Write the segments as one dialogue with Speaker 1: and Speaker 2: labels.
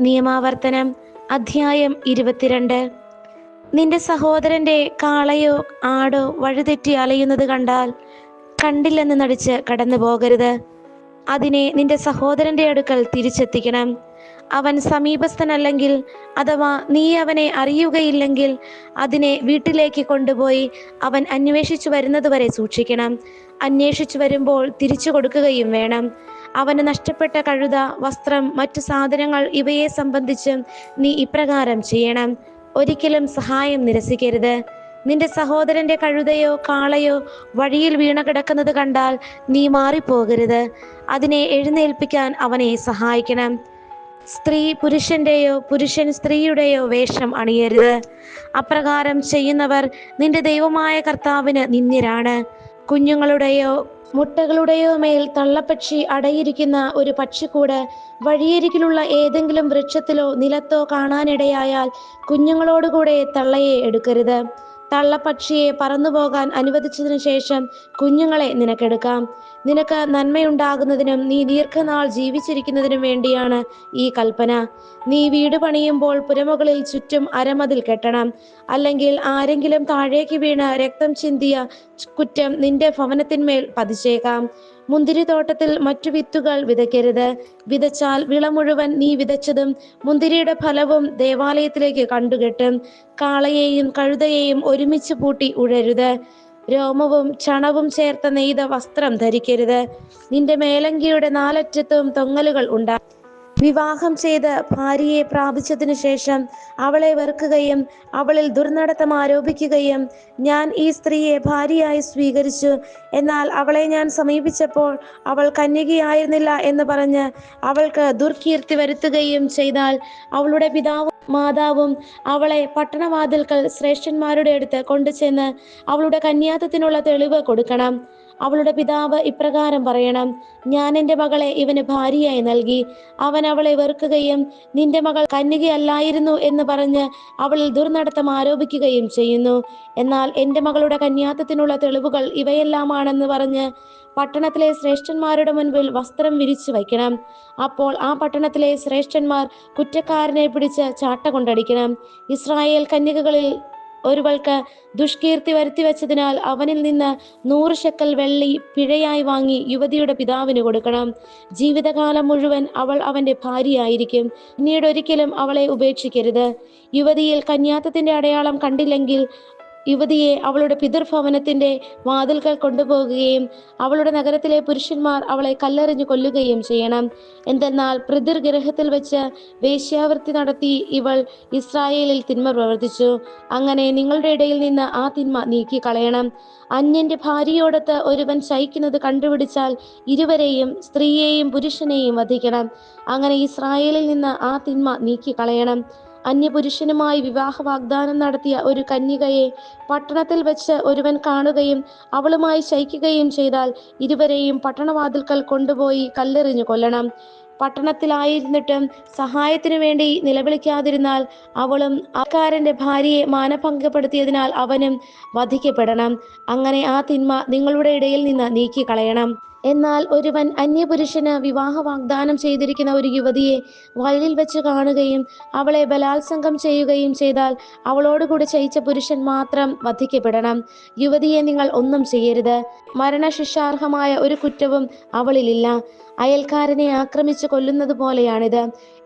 Speaker 1: നിയമാവർത്തനം അധ്യായം 22. നിന്റെ സഹോദരന്റെ കാളയോ ആടോ വഴിതെറ്റി അലയുന്നത് കണ്ടാൽ കണ്ടില്ലെന്ന് നടിച്ച് കടന്നു പോകരുത്. അതിനെ നിന്റെ സഹോദരന്റെ അടുക്കൽ തിരിച്ചെത്തിക്കണം. അവൻ സമീപസ്ഥനല്ലെങ്കിൽ അഥവാ നീ അവനെ അറിയുകയില്ലെങ്കിൽ അതിനെ വീട്ടിലേക്ക് കൊണ്ടുപോയി അവൻ അന്വേഷിച്ചു വരുന്നതുവരെ സൂക്ഷിക്കണം. അന്വേഷിച്ചു വരുമ്പോൾ തിരിച്ചു കൊടുക്കുകയും വേണം. അവന് നഷ്ടപ്പെട്ട കഴുത, വസ്ത്രം, മറ്റു സാധനങ്ങൾ ഇവയെ സംബന്ധിച്ച് നീ ഇപ്രകാരം ചെയ്യണം. ഒരിക്കലും സഹായം നിരസിക്കരുത്. നിന്റെ സഹോദരന്റെ കഴുതയോ കാളയോ വഴിയിൽ വീണ കിടക്കുന്നത് കണ്ടാൽ നീ മാറിപ്പോകരുത്. അതിനെ എഴുന്നേൽപ്പിക്കാൻ അവനെ സഹായിക്കണം. സ്ത്രീ പുരുഷന്റെയോ പുരുഷൻ സ്ത്രീയുടെയോ വേഷം അണിയരുത്. അപ്രകാരം ചെയ്യുന്നവർ നിന്റെ ദൈവമായ കർത്താവിന് നിന്ദ്യരാണ്. കുഞ്ഞുങ്ങളുടെയോ മുട്ടകളുടെയോ മേൽ തള്ളപ്പക്ഷി അടയിരിക്കുന്ന ഒരു പക്ഷിക്കൂട് വഴിയരികിലുള്ള ഏതെങ്കിലും വൃക്ഷത്തിലോ നിലത്തോ കാണാനിടയായാൽ കുഞ്ഞുങ്ങളോടുകൂടെ തള്ളയെ എടുക്കരുത്. തള്ളപ്പക്ഷിയെ പറന്നുപോകാൻ അനുവദിച്ചതിനു ശേഷം കുഞ്ഞുങ്ങളെ നിനക്കെടുക്കാം. നിനക്ക് നന്മയുണ്ടാകുന്നതിനും നീ ദീർഘനാൾ ജീവിച്ചിരിക്കുന്നതിനും വേണ്ടിയാണ് ഈ കൽപ്പന. നീ വീട് പണിയുമ്പോൾ പുരമുകളിൽ ചുറ്റും അരമതിൽ കെട്ടണം. അല്ലെങ്കിൽ ആരെങ്കിലും താഴേക്ക് വീണ് രക്തം ചിന്തിയ കുറ്റം നിന്റെ ഭവനത്തിന്മേൽ പതിച്ചേക്കാം. മുന്തിരിത്തോട്ടത്തിൽ മറ്റു വിത്തുകൾ വിതയ്ക്കരുത്. വിതച്ചാൽ വിള മുഴുവൻ നീ വിതച്ചതും മുന്തിരിയുടെ ഫലവും ദേവാലയത്തിലേക്ക് കണ്ടുകെട്ടും. കാളയെയും കഴുതയെയും ഒരുമിച്ച് പൂട്ടി ഉഴരുത്. രോമവും ചണവും ചേർത്ത നെയ്ത വസ്ത്രം ധരിക്കരുത്. നിന്റെ മേലങ്കിയുടെ നാലറ്റത്തും തൊങ്ങലുകൾ ഉണ്ടാകും. വിവാഹം ചെയ്ത് ഭാര്യയെ പ്രാപിച്ചതിനു ശേഷം അവളെ വെറുക്കുകയും അവളിൽ ദുർനടത്തം ആരോപിക്കുകയും ഞാൻ ഈ സ്ത്രീയെ ഭാര്യയായി സ്വീകരിച്ചു, എന്നാൽ അവളെ ഞാൻ സമീപിച്ചപ്പോൾ അവൾ കന്യകയായിരുന്നില്ല എന്ന് പറഞ്ഞ് അവൾക്ക് ദുർകീർത്തി വരുത്തുകയും ചെയ്താൽ അവളുടെ പിതാവും മാതാവും അവളെ പട്ടണവാതിൽക്കൽ ശ്രേഷ്ഠന്മാരുടെ അടുത്ത് കൊണ്ടുചെന്ന് അവളുടെ കന്യാത്വത്തിനുള്ള തെളിവ് കൊടുക്കണം. അവളുടെ പിതാവ് ഇപ്രകാരം പറയണം: ഞാൻ എൻ്റെ മകളെ ഇവന് ഭാര്യയായി നൽകി. അവൻ അവളെ വെറുക്കുകയും നിന്റെ മകൾ കന്യകയല്ലായിരുന്നു എന്ന് പറഞ്ഞ് അവളിൽ ദുർനടത്തം ആരോപിക്കുകയും ചെയ്യുന്നു. എന്നാൽ എൻ്റെ മകളുടെ കന്യാത്വത്തിനുള്ള തെളിവുകൾ ഇവയെല്ലാമാണെന്ന് പറഞ്ഞ് പട്ടണത്തിലെ ശ്രേഷ്ഠന്മാരുടെ മുൻപിൽ വസ്ത്രം വിരിച്ചു വയ്ക്കണം. അപ്പോൾ ആ പട്ടണത്തിലെ ശ്രേഷ്ഠന്മാർ കുറ്റക്കാരനെ പിടിച്ച് ചാട്ട കൊണ്ടടിക്കണം. ഇസ്രായേൽ കന്യകകളിൽ ഒരുവൾക്ക് ദുഷ്കീർത്തി വരുത്തി വെച്ചതിനാൽ അവനിൽ നിന്ന് 100 ശെക്കൽ വെള്ളി പിഴയായി വാങ്ങി യുവതിയുടെ പിതാവിന് കൊടുക്കണം. ജീവിതകാലം മുഴുവൻ അവൾ അവന്റെ ഭാര്യയായിരിക്കും. പിന്നീട് ഒരിക്കലും അവളെ ഉപേക്ഷിക്കരുത്. യുവതിയിൽ കന്യാത്വത്തിന്റെ അടയാളം കണ്ടില്ലെങ്കിൽ യുവതിയെ അവളുടെ പിതൃഭവനത്തിന്റെ വാതിൽക്കൽ കൊണ്ടുപോകുകയും അവളുടെ നഗരത്തിലെ പുരുഷന്മാർ അവളെ കല്ലെറിഞ്ഞു കൊല്ലുകയും ചെയ്യണം. എന്തെന്നാൽ പിതൃഗൃഹത്തിൽ വെച്ച് വേശ്യാവൃത്തി നടത്തി ഇവൾ ഇസ്രായേലിൽ തിന്മ പ്രവർത്തിച്ചു. അങ്ങനെ നിങ്ങളുടെ ഇടയിൽ നിന്ന് ആ തിന്മ നീക്കി കളയണം. അന്യന്റെ ഭാര്യയോടൊത്ത് ഒരുവൻ ശയിക്കുന്നത് കണ്ടുപിടിച്ചാൽ ഇരുവരെയും, സ്ത്രീയെയും പുരുഷനെയും വധിക്കണം. അങ്ങനെ ഇസ്രായേലിൽ നിന്ന് ആ തിന്മ നീക്കി കളയണം. അന്യപുരുഷനുമായി വിവാഹ വാഗ്ദാനം നടത്തിയ ഒരു കന്യകയെ പട്ടണത്തിൽ വെച്ച് ഒരുവൻ കാണുകയും അവളുമായി ശയിക്കുകയും ചെയ്താൽ ഇരുവരെയും പട്ടണവാതിൽക്കൽ കൊണ്ടുപോയി കല്ലെറിഞ്ഞു കൊല്ലണം. പട്ടണത്തിലായിരുന്നിട്ടും സഹായത്തിനു വേണ്ടി നിലവിളിക്കാതിരുന്നാൽ അവളും ആൾക്കാരന്റെ ഭാര്യയെ മാനഭംഗപ്പെടുത്തിയതിനാൽ അവനും വധിക്കപ്പെടണം. അങ്ങനെ ആ തിന്മ നിങ്ങളുടെ ഇടയിൽ നിന്ന് നീക്കി കളയണം. എന്നാൽ ഒരുവൻ അന്യപുരുഷന് വിവാഹ വാഗ്ദാനം ചെയ്തിരിക്കുന്ന ഒരു യുവതിയെ വയലിൽ വെച്ച് കാണുകയും അവളെ ബലാത്സംഗം ചെയ്യുകയും ചെയ്താൽ അവളോടുകൂടി ശയിച്ച പുരുഷൻ മാത്രം വധിക്കപ്പെടണം. യുവതിയെ നിങ്ങൾ ഒന്നും ചെയ്യരുത്. മരണശിക്ഷാർഹമായ ഒരു കുറ്റവും അവളിലില്ല. അയൽക്കാരനെ ആക്രമിച്ചു കൊല്ലുന്നത് പോലെയാണിത്.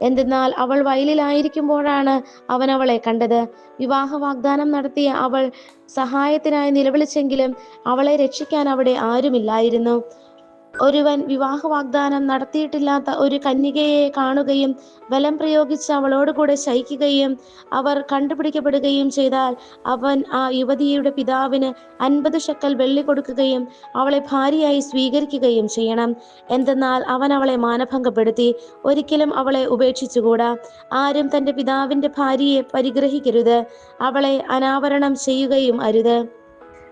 Speaker 1: എന്തെന്നാൽ അവൾ വയലിലായിരിക്കുമ്പോഴാണ് അവൻ അവളെ കണ്ടത്. വിവാഹ വാഗ്ദാനം നടത്തിയ അവൾ സഹായത്തിനായി നിലവിളിച്ചെങ്കിലും അവളെ രക്ഷിക്കാൻ അവിടെ ആരുമില്ലായിരുന്നു. ഒരുവൻ വിവാഹ വാഗ്ദാനം നടത്തിയിട്ടില്ലാത്ത ഒരു കന്യകയെ കാണുകയും ബലം പ്രയോഗിച്ച് അവളോടുകൂടെ ശയിക്കുകയും അവർ കണ്ടുപിടിക്കപ്പെടുകയും ചെയ്താൽ അവൻ ആ യുവതിയുടെ പിതാവിന് 50 ശെക്കൽ വെള്ളി കൊടുക്കുകയും അവളെ ഭാര്യയായി സ്വീകരിക്കുകയും ചെയ്യണം. എന്തെന്നാൽ അവൻ അവളെ മാനഭംഗപ്പെടുത്തി. ഒരിക്കലും അവളെ ഉപേക്ഷിച്ചുകൂടാ. ആരും തൻ്റെ പിതാവിൻ്റെ ഭാര്യയെ പരിഗ്രഹിക്കരുത്. അവളെ അനാവരണം ചെയ്യുകയും അരുത്.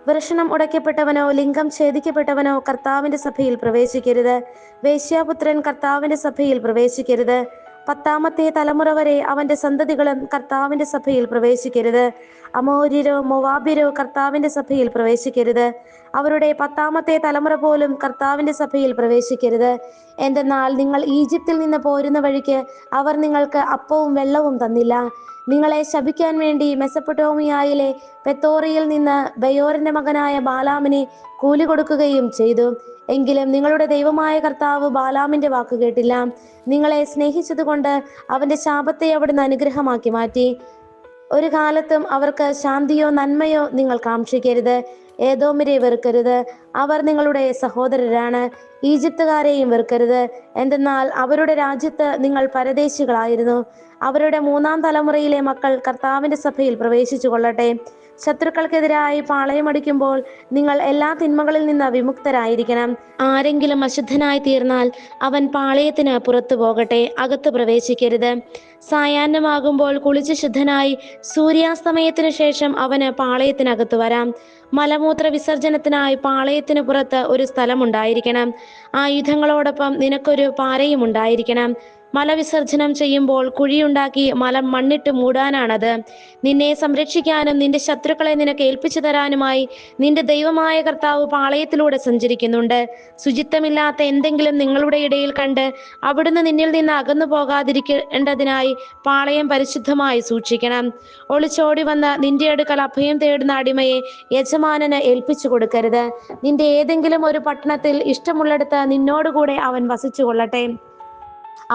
Speaker 1: വൃഷണം ഉടയ്ക്കപ്പെട്ടവനോ ലിംഗം ഛേദിക്കപ്പെട്ടവനോ കർത്താവിന്റെ സഭയിൽ പ്രവേശിക്കരുത്. വേശ്യാപുത്രൻ കർത്താവിന്റെ സഭയിൽ പ്രവേശിക്കരുത്. 10ാമത്തെ തലമുറ വരെ അവന്റെ സന്തതികളും കർത്താവിന്റെ സഭയിൽ പ്രവേശിക്കരുത്. അമോര്യരോ മൊവാബ്യരോ കർത്താവിന്റെ സഭയിൽ പ്രവേശിക്കരുത്. അവരുടെ 10ാമത്തെ തലമുറ പോലും കർത്താവിന്റെ സഭയിൽ പ്രവേശിക്കരുത്. എന്തെന്നാൽ നിങ്ങൾ ഈജിപ്തിൽ നിന്ന് പോരുന്ന വഴിക്ക് അവർ നിങ്ങൾക്ക് അപ്പവും വെള്ളവും തന്നില്ല. നിങ്ങളെ ശപിക്കാൻ വേണ്ടി മെസപ്പൊട്ടോമിയയിലെ പെത്തോറയിൽ നിന്ന് ബയോറിന്റെ മകനായ ബാലാമിനെ കൂലി കൊടുക്കുകയും ചെയ്തു. എങ്കിലും നിങ്ങളുടെ ദൈവമായ കർത്താവ് ബാലാമിന്റെ വാക്ക് കേട്ടില്ല. നിങ്ങളെ സ്നേഹിച്ചതുകൊണ്ട് അവന്റെ ശാപത്തെ അവിടുന്ന് അനുഗ്രഹമാക്കി മാറ്റി. ഒരു കാലത്തും അവർക്ക് ശാന്തിയോ നന്മയോ നിങ്ങൾ കാക്ഷിക്കരുത്. ഏദോമിരെ വെറുക്കരുത്, അവർ നിങ്ങളുടെ സഹോദരരാണ്. ഈജിപ്തുകാരെയും വെറുക്കരുത്, എന്തെന്നാൽ അവരുടെ രാജ്യത്ത് നിങ്ങൾ പരദേശികളായിരുന്നു. അവരുടെ 3ാം തലമുറയിലെ മക്കൾ കർത്താവിന്റെ സഭയിൽ പ്രവേശിച്ചു കൊള്ളട്ടെ. ശത്രുക്കൾക്കെതിരായി പാളയമടിക്കുമ്പോൾ നിങ്ങൾ എല്ലാ തിന്മകളിൽ നിന്ന് വിമുക്തരായിരിക്കണം. ആരെങ്കിലും അശുദ്ധനായി തീർന്നാൽ അവൻ പാളയത്തിന് പുറത്തു പോകട്ടെ, അകത്ത് പ്രവേശിക്കരുത്. സായാഹ്നമാകുമ്പോൾ കുളിച്ച് ശുദ്ധനായി സൂര്യാസ്തമയത്തിനു ശേഷം അവന് പാളയത്തിനകത്ത് വരാം. മലമൂത്ര വിസർജനത്തിനായി പാളയത്തിന് പുറത്ത് ഒരു സ്ഥലമുണ്ടായിരിക്കണം. ആയുധങ്ങളോടൊപ്പം നിനക്കൊരു പാരയും ഉണ്ടായിരിക്കണം. മലവിസർജനം ചെയ്യുമ്പോൾ കുഴിയുണ്ടാക്കി മലം മണ്ണിട്ട് മൂടാനാണത്. നിന്നെ സംരക്ഷിക്കാനും നിന്റെ ശത്രുക്കളെ നിനക്ക് ഏൽപ്പിച്ചു തരാനുമായി നിന്റെ ദൈവമായ കർത്താവ് പാളയത്തിലൂടെ സഞ്ചരിക്കുന്നുണ്ട്. ശുചിത്വമില്ലാത്ത എന്തെങ്കിലും നിങ്ങളുടെ ഇടയിൽ കണ്ട് അവിടുന്ന് നിന്നിൽ നിന്ന് അകന്നു പോകാതിരിക്കേണ്ടതിനായി പാളയം പരിശുദ്ധമായി സൂക്ഷിക്കണം. ഒളിച്ചോടി വന്ന് നിന്റെ അടുക്കൽ അഭയം തേടുന്ന അടിമയെ യജമാനന് ഏൽപ്പിച്ചു കൊടുക്കരുത്. നിന്റെ ഏതെങ്കിലും ഒരു പട്ടണത്തിൽ ഇഷ്ടമുള്ളിടത്ത് നിന്നോടുകൂടെ അവൻ വസിച്ചു കൊള്ളട്ടെ.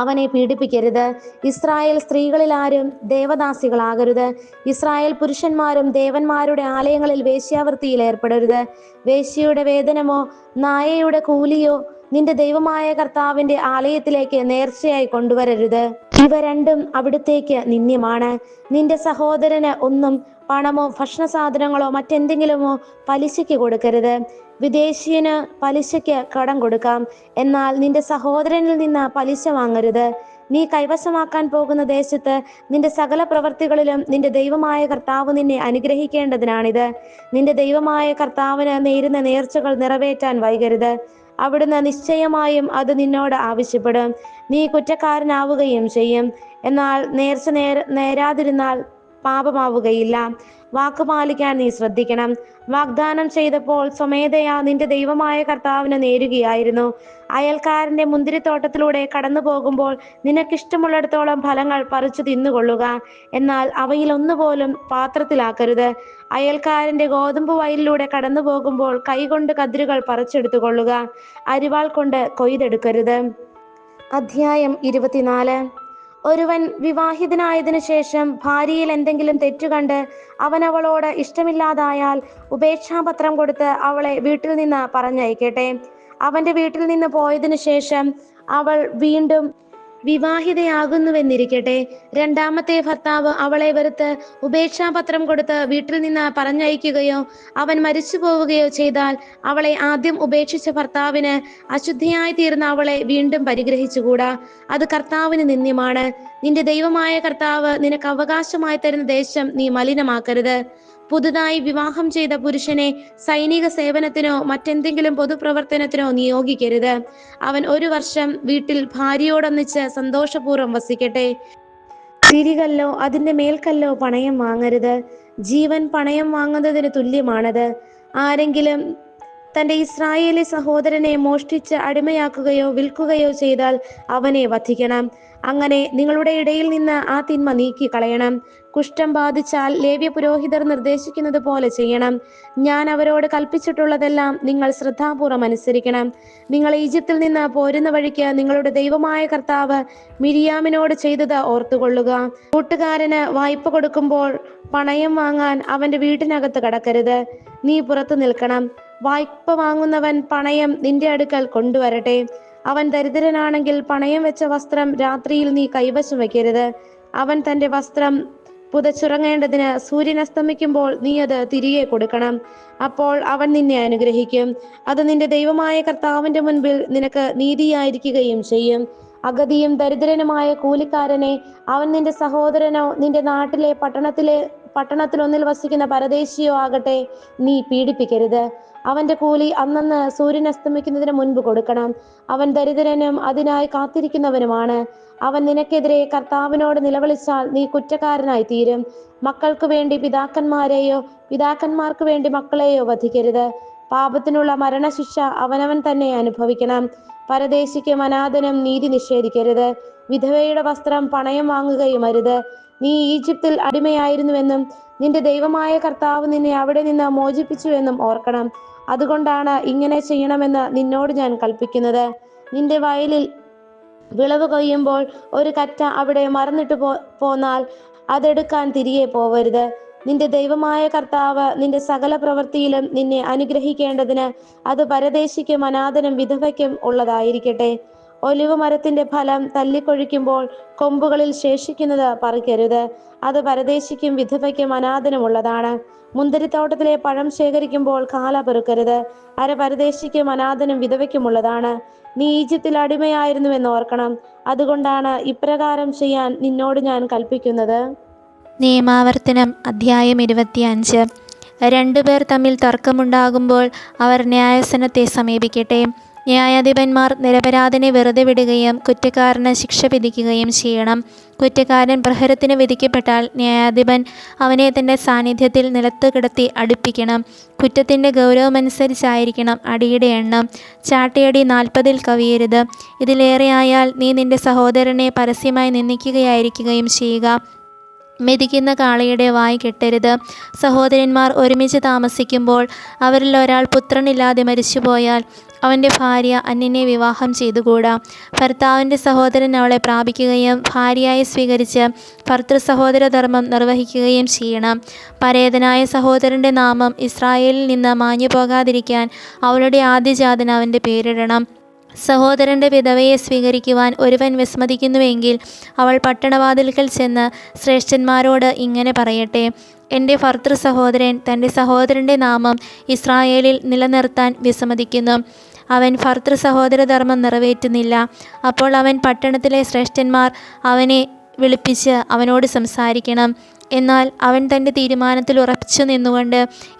Speaker 1: അവനെ പീഡിപ്പിക്കരുത്. ഇസ്രായേൽ സ്ത്രീകളിൽ ആരും ദേവദാസികളാകരുത്. ഇസ്രായേൽ പുരുഷന്മാരും ദേവന്മാരുടെ ആലയങ്ങളിൽ വേശ്യാവൃത്തിയിൽ ഏർപ്പെടരുത്. വേശ്യയുടെ വേതനമോ നായയുടെ കൂലിയോ നിന്റെ ദൈവമായ കർത്താവിന്റെ ആലയത്തിലേക്ക് നേർച്ചയായി കൊണ്ടുവരരുത്. ഇവ രണ്ടും അവിടുത്തേക്ക് നിന്ദ്യമാണ്. നിന്റെ സഹോദരന് ഒന്നും പണമോ ഭക്ഷണ സാധനങ്ങളോ മറ്റെന്തെങ്കിലുമോ പലിശയ്ക്ക് കൊടുക്കരുത്. വിദേശീയന് പലിശയ്ക്ക് കടം കൊടുക്കാം, എന്നാൽ നിന്റെ സഹോദരനിൽ നിന്ന് പലിശ വാങ്ങരുത്. നീ കൈവശമാക്കാൻ പോകുന്ന ദേശത്ത് നിന്റെ സകല പ്രവർത്തികളിലും നിന്റെ ദൈവമായ കർത്താവ് നിന്നെ അനുഗ്രഹിക്കേണ്ടതിനാണിത്. നിന്റെ ദൈവമായ കർത്താവിന് നേരുന്ന നേർച്ചകൾ നിറവേറ്റാൻ വൈകരുത്. അവിടുന്ന് നിശ്ചയമായും അത് നിന്നോട് ആവശ്യപ്പെടും. നീ കുറ്റക്കാരനാവുകയും ചെയ്യും. എന്നാൽ നേർച്ച നേരാതിരുന്നാൽ പാപമാവുകയില്ല. വാക്കുപാലിക്കാൻ നീ ശ്രദ്ധിക്കണം. വാഗ്ദാനം ചെയ്തപ്പോൾ സ്വമേധയാ നിന്റെ ദൈവമായ കർത്താവിന് നേരുകയായിരുന്നു. അയൽക്കാരന്റെ മുന്തിരിത്തോട്ടത്തിലൂടെ കടന്നു പോകുമ്പോൾ നിനക്കിഷ്ടമുള്ളിടത്തോളം ഫലങ്ങൾ പറിച്ചു തിന്നുകൊള്ളുക, എന്നാൽ അവയിൽ ഒന്നുപോലും പാത്രത്തിലാക്കരുത്. അയൽക്കാരന്റെ ഗോതമ്പ് വയലിലൂടെ കടന്നു പോകുമ്പോൾ കൈകൊണ്ട് കതിരുകൾ പറിച്ചെടുത്തുകൊള്ളുക, അരിവാൾ കൊണ്ട് കൊയ്തെടുക്കരുത്. അധ്യായം 24. ഒരുവൻ വിവാഹിതനായതിനു ശേഷം ഭാര്യയിൽ എന്തെങ്കിലും തെറ്റുകണ്ട് അവൻ അവളോട് ഇഷ്ടമില്ലാതായാൽ ഉപേക്ഷാപത്രം കൊടുത്ത് അവളെ വീട്ടിൽ നിന്ന് പറഞ്ഞയക്കട്ടെ. അവന്റെ വീട്ടിൽ നിന്ന് പോയതിനു ശേഷം അവൾ വീണ്ടും വിവാഹിതയാകുന്നുവെന്നിരിക്കട്ടെ. 2ാമത്തെ ഭർത്താവ് അവളെ വെറുത്ത് ഉപേക്ഷാപത്രം കൊടുത്ത് വീട്ടിൽ നിന്ന് പറഞ്ഞയക്കുകയോ അവൻ മരിച്ചു പോവുകയോ ചെയ്താൽ അവളെ ആദ്യം ഉപേക്ഷിച്ച ഭർത്താവിന് അശുദ്ധിയായി തീർന്ന അവളെ വീണ്ടും പരിഗ്രഹിച്ചുകൂടാ. അത് കർത്താവിന് നിന്ദ്യമാണ്. നിന്റെ ദൈവമായ കർത്താവ് നിനക്ക് അവകാശമായി തരുന്ന ദേശം നീ മലിനമാക്കരുത്. പുതുതായി വിവാഹം ചെയ്ത പുരുഷനെ സൈനിക സേവനത്തിനോ മറ്റെന്തെങ്കിലും പൊതുപ്രവർത്തനത്തിനോ നിയോഗിക്കരുത്. അവൻ 1 വർഷം വീട്ടിൽ ഭാര്യയോടൊന്നിച്ച് സന്തോഷപൂർവ്വം വസിക്കട്ടെ. തിരികല്ലോ അതിന്റെ മേൽക്കല്ലോ പണയം വാങ്ങരുത്. ജീവൻ പണയം വാങ്ങുന്നതിന് തുല്യമാണത്. ആരെങ്കിലും തന്റെ ഇസ്രായേലി സഹോദരനെ മോഷ്ടിച്ച് അടിമയാക്കുകയോ വിൽക്കുകയോ ചെയ്താൽ അവനെ വധിക്കണം. അങ്ങനെ നിങ്ങളുടെ ഇടയിൽ നിന്ന് ആ തിന്മ നീക്കി കളയണം. കുഷ്ഠം ബാധിച്ചാൽ ലേവ്യ പുരോഹിതർ നിർദ്ദേശിക്കുന്നത് പോലെ ചെയ്യണം. ഞാൻ അവരോട് കൽപ്പിച്ചിട്ടുള്ളതെല്ലാം നിങ്ങൾ ശ്രദ്ധാപൂർവം അനുസരിക്കണം. നിങ്ങൾ ഈജിപ്തിൽ നിന്ന് പോരുന്ന വഴിക്ക് നിങ്ങളുടെ ദൈവമായ കർത്താവ് മിരിയാമിനോട് ചെയ്തത് ഓർത്തുകൊള്ളുക. കൂട്ടുകാരന് വായ്പ കൊടുക്കുമ്പോൾ പണയം വാങ്ങാൻ അവന്റെ വീട്ടിനകത്ത് കടക്കരുത്. നീ പുറത്തു നിൽക്കണം. വായ്പ വാങ്ങുന്നവൻ പണയം നിന്റെ അടുക്കൽ കൊണ്ടുവരട്ടെ. അവൻ ദരിദ്രനാണെങ്കിൽ പണയം വെച്ച വസ്ത്രം രാത്രിയിൽ നീ കൈവശം വയ്ക്കരുത്. അവൻ തന്റെ വസ്ത്രം പുതച്ചുറങ്ങേണ്ടതിന് സൂര്യൻ അസ്തമിക്കുമ്പോൾ നീ അത് തിരികെ കൊടുക്കണം. അപ്പോൾ അവൻ നിന്നെ അനുഗ്രഹിക്കും. അത് നിന്റെ ദൈവമായ കർത്താവിന്റെ മുൻപിൽ നിനക്ക് നീതിയായിരിക്കുകയും ചെയ്യും. അഗതിയും ദരിദ്രനുമായ കൂലിക്കാരനെ, അവൻ നിന്റെ സഹോദരനോ നിന്റെ നാട്ടിലെ പട്ടണത്തിലൊന്നിൽ വസിക്കുന്ന പരദേശിയോ ആകട്ടെ, നീ പീഡിപ്പിക്കരുത്. അവന്റെ കൂലി അന്നന്ന് സൂര്യൻ അസ്തമിക്കുന്നതിന് മുൻപ് കൊടുക്കണം. അവൻ ദരിദ്രനും അതിനായി കാത്തിരിക്കുന്നവനുമാണ്. അവൻ നിനക്കെതിരെ കർത്താവിനോട് നിലവിളിച്ചാൽ നീ കുറ്റക്കാരനായി തീരും. മക്കൾക്ക് വേണ്ടി പിതാക്കന്മാരെയോ പിതാക്കന്മാർക്ക് വേണ്ടി മക്കളെയോ വധിക്കരുത്. പാപത്തിനുള്ള മരണശിക്ഷ അവനവൻ തന്നെ അനുഭവിക്കണം. പരദേശിക്കും അനാഥനും നീതി നിഷേധിക്കരുത്. വിധവയുടെ വസ്ത്രം പണയം വാങ്ങുകയും അരുത്. നീ ഈജിപ്തിൽ അടിമയായിരുന്നുവെന്നും നിന്റെ ദൈവമായ കർത്താവ് നിന്നെ അവിടെ നിന്ന് മോചിപ്പിച്ചുവെന്നും ഓർക്കണം. അതുകൊണ്ടാണ് ഇങ്ങനെ ചെയ്യണമെന്ന് നിന്നോട് ഞാൻ കൽപ്പിക്കുന്നത്. നിന്റെ വയലിൽ വിളവ് കൊയ്യുമ്പോൾ ഒരു കറ്റ അവിടെ മറന്നിട്ട് പോന്നാൽ അതെടുക്കാൻ തിരികെ പോവരുത്. നിന്റെ ദൈവമായ കർത്താവ് നിന്റെ സകല പ്രവൃത്തിയിലും നിന്നെ അനുഗ്രഹിക്കേണ്ടതിന് അത് പരദേശിക്കും അനാഥനും വിധവയ്ക്കും ഉള്ളതായിരിക്കട്ടെ. ഒലിവ് മരത്തിന്റെ ഫലം തല്ലിക്കൊഴിക്കുമ്പോൾ കൊമ്പുകളിൽ ശേഷിക്കുന്നത് പറിക്കരുത്. അത് പരദേശിക്കും വിധവയ്ക്കും അനാഥനും ഉള്ളതാണ്. മുന്തിരിത്തോട്ടത്തിലെ പഴം ശേഖരിക്കുമ്പോൾ കാല പെറുക്കരുത്. അര പരദേശിക്കും അനാഥനും വിധവയ്ക്കുമുള്ളതാണ്. നീ ഈജിപ്തിൽ അടിമയായിരുന്നുവെന്ന് ഓർക്കണം. അതുകൊണ്ടാണ് ഇപ്രകാരം ചെയ്യാൻ നിന്നോട് ഞാൻ കൽപ്പിക്കുന്നത്.
Speaker 2: നിയമാവർത്തനം അധ്യായം 25. രണ്ടുപേർ തമ്മിൽ തർക്കമുണ്ടാകുമ്പോൾ അവർ ന്യായാസനത്തെ സമീപിക്കട്ടെ. ന്യായാധിപന്മാർ നിരപരാധിനെ വെറുതെ വിടുകയും കുറ്റക്കാരന് ശിക്ഷ വിധിക്കുകയും ചെയ്യണം. കുറ്റക്കാരൻ പ്രഹരത്തിന് വിധിക്കപ്പെട്ടാൽ ന്യായാധിപൻ അവനെ തൻ്റെ സാന്നിധ്യത്തിൽ നിലത്ത് കിടത്തി അടിപ്പിക്കണം. കുറ്റത്തിൻ്റെ ഗൗരവമനുസരിച്ചായിരിക്കണം അടിയുടെ എണ്ണം. ചാട്ടയടി 40 കവിയരുത്. ഇതിലേറെയായാൽ നീ നിന്റെ സഹോദരനെ പരസ്യമായി നിന്ദിക്കുകയായിരിക്കുകയും ചെയ്യുക. മെതിക്കുന്ന കാളയുടെ വായ് കെട്ടരുത്. സഹോദരന്മാർ ഒരുമിച്ച് താമസിക്കുമ്പോൾ അവരിൽ ഒരാൾ പുത്രനില്ലാതെ മരിച്ചുപോയാൽ അവൻ്റെ ഭാര്യ അന്യനെ വിവാഹം ചെയ്തുകൂടാ. ഭർത്താവിൻ്റെ സഹോദരൻ അവളെ പ്രാപിക്കുകയും ഭാര്യയായി സ്വീകരിച്ച് ഭർത്തൃ സഹോദര ധർമ്മം നിർവഹിക്കുകയും ചെയ്യണം. പരേതനായ സഹോദരൻ്റെ നാമം ഇസ്രായേലിൽ നിന്ന് മാഞ്ഞു പോകാതിരിക്കാൻ അവളുടെ ആദ്യജാതന് അവൻ്റെ പേരിടണം. സഹോദരൻ്റെ വിധവയെ സ്വീകരിക്കുവാൻ ഒരുവൻ വിസമ്മതിക്കുന്നുവെങ്കിൽ അവൾ പട്ടണവാതിൽക്കൽ ചെന്ന് ശ്രേഷ്ഠന്മാരോട് ഇങ്ങനെ പറയട്ടെ: എൻ്റെ ഭർത്തൃ സഹോദരൻ തൻ്റെ സഹോദരൻ്റെ നാമം ഇസ്രായേലിൽ നിലനിർത്താൻ വിസമ്മതിക്കുന്നു. അവൻ ഭർത്തൃ സഹോദര ധർമ്മം നിറവേറ്റുന്നില്ല. അപ്പോൾ അവൻ പട്ടണത്തിലെ ശ്രേഷ്ഠന്മാർ അവനെ വിളിപ്പിച്ച് അവനോട് സംസാരിക്കണം. എന്നാൽ അവൻ തൻ്റെ തീരുമാനത്തിൽ ഉറച്ചു നിന്നുകൊണ്ട്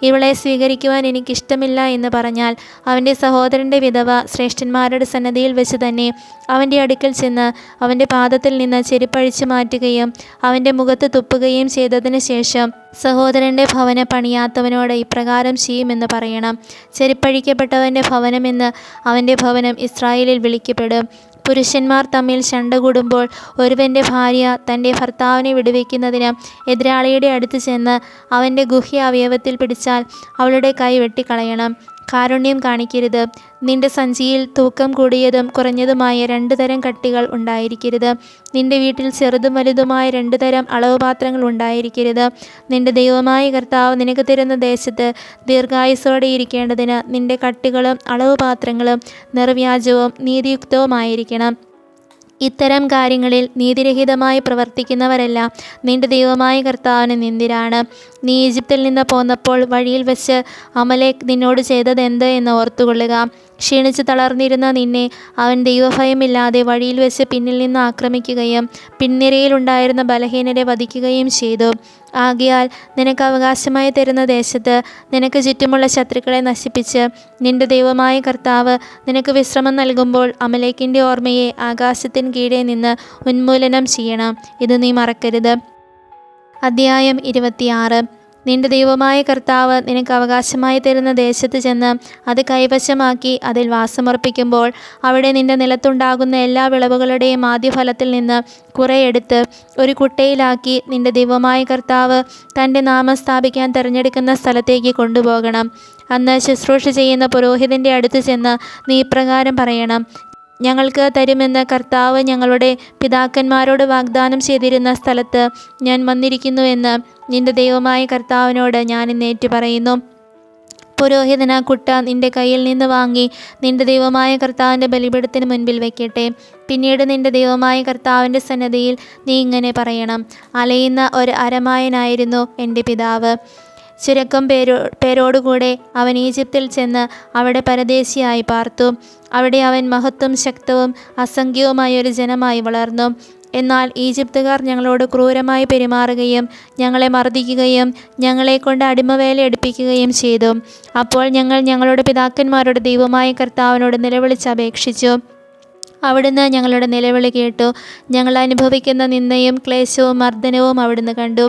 Speaker 2: ഇവളെ സ്വീകരിക്കുവാൻ എനിക്കിഷ്ടമില്ല എന്ന് പറഞ്ഞാൽ അവൻ്റെ സഹോദരൻ്റെ വിധവ ശ്രേഷ്ഠന്മാരുടെ സന്നദ്ധിയിൽ വെച്ച് തന്നെ അവൻ്റെ അടുക്കൽ ചെന്ന് അവൻ്റെ പാദത്തിൽ നിന്ന് ചെരുപ്പഴിച്ചു മാറ്റുകയും അവൻ്റെ മുഖത്ത് തുപ്പുകയും ചെയ്തതിന് ശേഷം സഹോദരൻ്റെ ഭവനം പണിയാത്തവനോട് ഇപ്രകാരം ചെയ്യുമെന്ന് പറയണം: ചെരുപ്പഴിക്കപ്പെട്ടവൻ്റെ ഭവനമെന്ന് അവൻ്റെ ഭവനം ഇസ്രായേലിൽ വിളിക്കപ്പെടും. പുരുഷന്മാർ തമ്മിൽ ശണ്ട കൂടുമ്പോൾ ഒരുവൻ്റെ ഭാര്യ തൻ്റെ ഭർത്താവിനെ വിടുവിക്കുന്നതിന് എതിരാളിയുടെ അടുത്ത് ചെന്ന് അവൻ്റെ ഗുഹ്യ അവയവത്തിൽ പിടിച്ചാൽ അവളുടെ കൈ വെട്ടിക്കളയണം. കാരുണ്യം കാണിക്കരുത്. നിന്റെ സഞ്ചിയിൽ തൂക്കം കൂടിയതും കുറഞ്ഞതുമായ 2 തരം കട്ടികൾ ഉണ്ടായിരിക്കരുത്. നിന്റെ വീട്ടിൽ ചെറുതും വലുതുമായ 2 തരം അളവുപാത്രങ്ങൾ ഉണ്ടായിരിക്കരുത്. നിന്റെ ദൈവമായ കർത്താവ് നിനക്ക് തരുന്ന ദേശത്ത് ദീർഘായുസ്സോടെ ഇരിക്കേണ്ടതിന് നിന്റെ കട്ടികളും അളവുപാത്രങ്ങളും നിർവ്യാജവും നീതിയുക്തവുമായിരിക്കണം. ഇത്തരം കാര്യങ്ങളിൽ നീതിരഹിതമായി പ്രവർത്തിക്കുന്നവരെല്ലാം നിന്റെ ദൈവമായ കർത്താവിന് നിന്ദിരാണ്. നീ ഈജിപ്തിൽ നിന്ന് പോന്നപ്പോൾ വഴിയിൽ വെച്ച് അമലേക്ക് നിന്നോട് ചെയ്തതെന്ത് എന്ന് ഓർത്തുകൊള്ളുക. ക്ഷീണിച്ച് തളർന്നിരുന്ന നിന്നെ അവൻ ദൈവഭയമില്ലാതെ വഴിയിൽ വെച്ച് പിന്നിൽ നിന്ന് ആക്രമിക്കുകയും പിൻനിരയിലുണ്ടായിരുന്ന ബലഹീനരെ വധിക്കുകയും ചെയ്തു. ആകയാൽ നിനക്ക് അവകാശമായി തരുന്ന ദേശത്ത് നിനക്ക് ചുറ്റുമുള്ള ശത്രുക്കളെ നശിപ്പിച്ച് നിന്റെ ദൈവമായ കർത്താവ് നിനക്ക് വിശ്രമം നൽകുമ്പോൾ അമലേക്കിൻ്റെ ഓർമ്മയെ ആകാശത്തിന് കീഴെ നിന്ന് ഉന്മൂലനം ചെയ്യണം. ഇത് നീ മറക്കരുത്. അധ്യായം 26. നിന്റെ ദൈവമായ കർത്താവ് നിനക്ക് അവകാശമായി തരുന്ന ദേശത്ത് ചെന്ന് അത് കൈവശമാക്കി അതിൽ വാസമർപ്പിക്കുമ്പോൾ അവിടെ നിന്റെ നിലത്തുണ്ടാകുന്ന എല്ലാ വിളവുകളുടെയും ആദ്യഫലത്തിൽ നിന്ന് കുറെ എടുത്ത് ഒരു കുട്ടയിലാക്കി നിന്റെ ദൈവമായ കർത്താവ് തൻ്റെ നാമം സ്ഥാപിക്കാൻ തിരഞ്ഞെടുക്കുന്ന സ്ഥലത്തേക്ക് കൊണ്ടുപോകണം. അന്ന് ശുശ്രൂഷ ചെയ്യുന്ന പുരോഹിതൻ്റെ അടുത്ത് ചെന്ന് നീ ഇപ്രകാരം പറയണം: ഞങ്ങൾക്ക് തരുമെന്ന് കർത്താവ് ഞങ്ങളുടെ പിതാക്കന്മാരോട് വാഗ്ദാനം ചെയ്തിരുന്ന സ്ഥലത്ത് ഞാൻ വന്നിരിക്കുന്നുവെന്ന് നിന്റെ ദൈവമായ കർത്താവിനോട് ഞാൻ ഇന്ന് ഏറ്റുപറയുന്നു. പുരോഹിതൻ ആ കുട്ട നിന്റെ കയ്യിൽ നിന്ന് വാങ്ങി നിന്റെ ദൈവമായ കർത്താവിൻ്റെ ബലിപീഠത്തിന് മുൻപിൽ വയ്ക്കട്ടെ. പിന്നീട് നിന്റെ ദൈവമായ കർത്താവിൻ്റെ സന്നദ്ധിയിൽ നീ ഇങ്ങനെ പറയണം: അലയുന്ന ഒരു അരമായനായിരുന്നു എൻ്റെ പിതാവ്. ചുരുക്കം പേരോടുകൂടെ അവൻ ഈജിപ്തിൽ ചെന്ന് അവിടെ പരദേശിയായി പാർത്തു. അവിടെ അവൻ മഹത്വം ശക്തവും അസംഖ്യവുമായ ഒരു ജനമായി വളർന്നു. എന്നാൽ ഈജിപ്തുകാർ ഞങ്ങളോട് ക്രൂരമായി പെരുമാറുകയും ഞങ്ങളെ മർദ്ദിക്കുകയും ഞങ്ങളെക്കൊണ്ട് അടിമവേല എടുപ്പിക്കുകയും ചെയ്തു. അപ്പോൾ ഞങ്ങൾ ഞങ്ങളുടെ പിതാക്കന്മാരുടെ ദൈവമായ കർത്താവിനോട് നിലവിളിച്ചപേക്ഷിച്ചു. അവിടുന്ന് ഞങ്ങളുടെ നിലവിളി കേട്ടു. ഞങ്ങൾ അനുഭവിക്കുന്ന നിന്ദയും ക്ലേശവും മർദ്ദനവും അവിടുന്ന് കണ്ടു.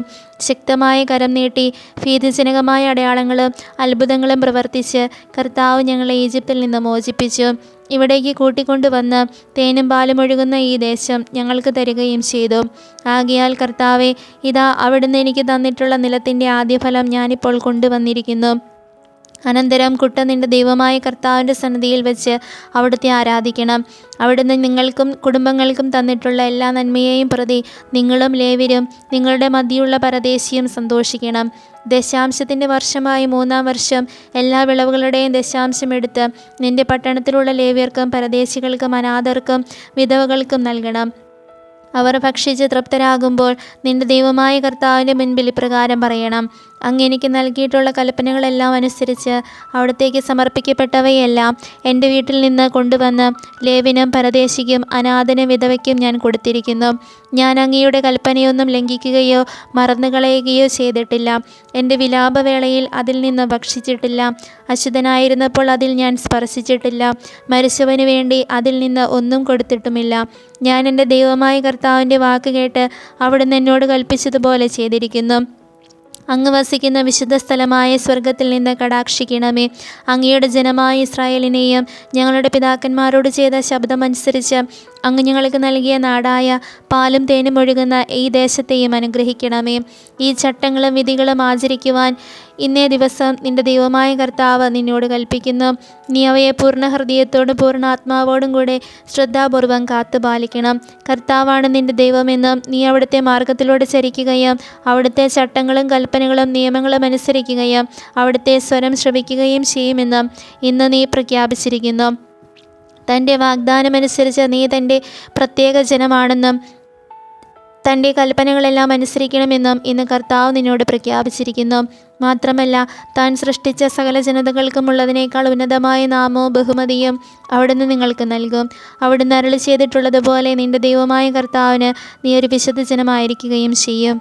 Speaker 2: ശക്തമായ കരം നീട്ടി ഭീതിജനകമായ അടയാളങ്ങളും അത്ഭുതങ്ങളും പ്രവർത്തിച്ച് കർത്താവ് ഞങ്ങളെ ഈജിപ്തിൽ നിന്ന് മോചിപ്പിച്ചു. ഇവിടേക്ക് കൂട്ടിക്കൊണ്ടുവന്ന് തേനും പാലും ഒഴുകുന്ന ഈ ദേശം ഞങ്ങൾക്ക് തരികയും ചെയ്തു. ആകയാൽ കർത്താവേ, ഇതാ അവിടുന്ന് എനിക്ക് തന്നിട്ടുള്ള നിലത്തിൻ്റെ ആദ്യഫലം ഞാനിപ്പോൾ കൊണ്ടുവന്നിരിക്കുന്നു. അനന്തരം കുട്ട നിന്റെ ദൈവമായ കർത്താവിൻ്റെ സന്നിധിയിൽ വെച്ച് അവിടുത്തെ ആരാധിക്കണം. അവിടുന്ന് നിങ്ങൾക്കും കുടുംബങ്ങൾക്കും തന്നിട്ടുള്ള എല്ലാ നന്മയെയും പ്രതി നിങ്ങളും ലേവ്യരും നിങ്ങളുടെ മധ്യയുള്ള പരദേശിയും സന്തോഷിക്കണം. ദശാംശത്തിൻ്റെ വർഷമായ 3-ാം വർഷം എല്ലാ വിളവുകളുടെയും ദശാംശം എടുത്ത് നിന്റെ പട്ടണത്തിലുള്ള ലേവ്യർക്കും പരദേശികൾക്കും അനാഥർക്കും വിധവകൾക്കും നൽകണം. അവർ ഭക്ഷിച്ച് തൃപ്തരാകുമ്പോൾ നിന്റെ ദൈവമായ കർത്താവിൻ്റെ മുൻപിൽ ഇപ്രകാരം പറയണം: അങ്ങ് എനിക്ക് നൽകിയിട്ടുള്ള കൽപ്പനകളെല്ലാം അനുസരിച്ച് അവിടത്തേക്ക് സമർപ്പിക്കപ്പെട്ടവയെല്ലാം എൻ്റെ വീട്ടിൽ നിന്ന് കൊണ്ടുവന്ന് ലേവ്യനും പരദേശിക്കും അനാഥനും വിധവയ്ക്കും ഞാൻ കൊടുത്തിരിക്കുന്നു. ഞാൻ അങ്ങയുടെ കൽപ്പനയൊന്നും ലംഘിക്കുകയോ മറന്നുകളയുകയോ ചെയ്തിട്ടില്ല. എൻ്റെ വിലാപവേളയിൽ അതിൽ നിന്ന് ഭക്ഷിച്ചിട്ടില്ല. അശുദ്ധനായിരുന്നപ്പോൾ അതിൽ ഞാൻ സ്പർശിച്ചിട്ടില്ല. മരിച്ചവന് വേണ്ടി അതിൽ നിന്ന് ഒന്നും കൊടുത്തിട്ടുമില്ല. ഞാൻ എൻ്റെ ദൈവമായ കർത്താവിൻ്റെ വാക്ക് കേട്ട് അവിടുന്ന് എന്നോട് കൽപ്പിച്ചതുപോലെ ചെയ്തിരിക്കുന്നു. അങ്ങ് വസിക്കുന്ന വിശുദ്ധ സ്ഥലമായ സ്വർഗത്തിൽ നിന്ന് കടാക്ഷിക്കണമേ. അങ്ങയുടെ ജനമായ ഇസ്രായേലിനെയും ഞങ്ങളുടെ പിതാക്കന്മാരോട് ചെയ്ത ശബ്ദമനുസരിച്ച് അങ്ങ് ഞങ്ങൾക്ക് നൽകിയ നാടായ പാലും തേനും ഒഴുകുന്ന ഈ ദേശത്തെയും അനുഗ്രഹിക്കണമേ. ഈ ചട്ടങ്ങളും വിധികളും ആചരിക്കുവാൻ ഇന്നേ ദിവസം നിന്റെ ദൈവമായ കർത്താവ് നിന്നോട് കൽപ്പിക്കുന്നു. നീ അവയെ പൂർണ്ണ ഹൃദയത്തോടും പൂർണ്ണ ആത്മാവോടും കൂടെ ശ്രദ്ധാപൂർവം കാത്തുപാലിക്കണം. കർത്താവാണ് നിന്റെ ദൈവമെന്നും നീ അവിടുത്തെ മാർഗത്തിലൂടെ ചരിക്കുകയും അവിടുത്തെ ചട്ടങ്ങളും കൽപ്പനകളും നിയമങ്ങളും അനുസരിക്കുകയും അവിടുത്തെ സ്വരം ശ്രവിക്കുകയും ചെയ്യുമെന്നും ഇന്ന് നീ പ്രഖ്യാപിച്ചിരിക്കുന്നു. തൻ്റെ വാഗ്ദാനമനുസരിച്ച് നീ തൻ്റെ പ്രത്യേക ജനമാണെന്നും തൻ്റെ കൽപ്പനകളെല്ലാം അനുസരിക്കണമെന്നും ഇന്ന് കർത്താവ് നിന്നോട് പ്രഖ്യാപിച്ചിരിക്കുന്നു. മാത്രമല്ല, താൻ സൃഷ്ടിച്ച സകല ജനതകൾക്കും ഉള്ളതിനേക്കാൾ ഉന്നതമായ നാമവും ബഹുമതിയും അവിടുന്ന് നിങ്ങൾക്ക് നൽകും. അവിടുന്ന് അരുളി ചെയ്തിട്ടുള്ളതുപോലെ നിന്റെ ദൈവമായ കർത്താവിന് നീ ഒരു വിശുദ്ധ ജനമായിരിക്കുകയും ചെയ്യും.